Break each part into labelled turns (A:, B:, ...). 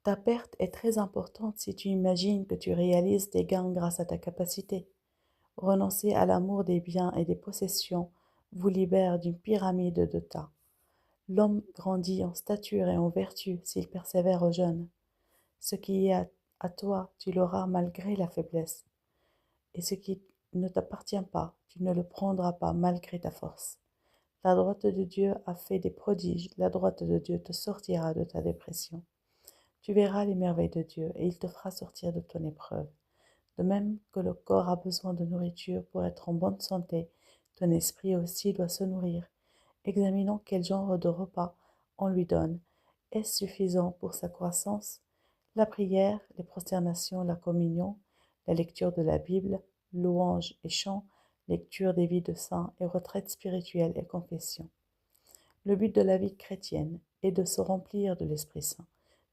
A: Ta perte est très importante si tu imagines que tu réalises des gains grâce à ta capacité. Renoncer à l'amour des biens et des possessions vous libère d'une pyramide de tas. L'homme grandit en stature et en vertu s'il persévère au jeûne. Ce qui est à toi, tu l'auras malgré la faiblesse. Et ce qui ne t'appartient pas, tu ne le prendras pas malgré ta force. La droite de Dieu a fait des prodiges, la droite de Dieu te sortira de ta dépression. Tu verras les merveilles de Dieu et il te fera sortir de ton épreuve. De même que le corps a besoin de nourriture pour être en bonne santé, ton esprit aussi doit se nourrir. Examinons quel genre de repas on lui donne. Est-ce suffisant pour sa croissance? La prière, les prosternations, la communion, la lecture de la Bible, louanges et chants, lecture des vies de saints et retraite spirituelle et confession. Le but de la vie chrétienne est de se remplir de l'Esprit Saint,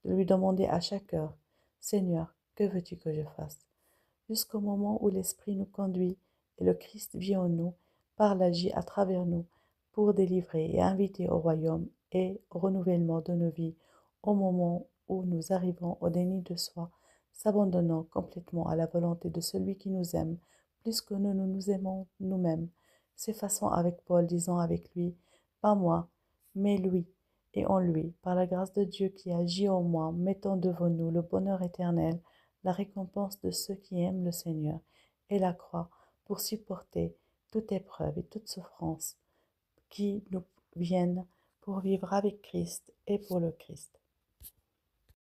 A: de lui demander à chaque heure, Seigneur, que veux-tu que je fasse? Jusqu'au moment où l'Esprit nous conduit et le Christ vit en nous, parle, agit à travers nous pour délivrer et inviter au royaume et au renouvellement de nos vies, au moment où nous arrivons au déni de soi, s'abandonnant complètement à la volonté de celui qui nous aime, plus que nous nous aimons nous-mêmes, s'effaçant avec Paul, disant avec lui, pas moi, mais lui, et en lui, par la grâce de Dieu qui agit en moi, mettant devant nous le bonheur éternel, la récompense de ceux qui aiment le Seigneur, et la croix pour supporter toute épreuve et toute souffrance qui nous viennent pour vivre avec Christ et pour le Christ.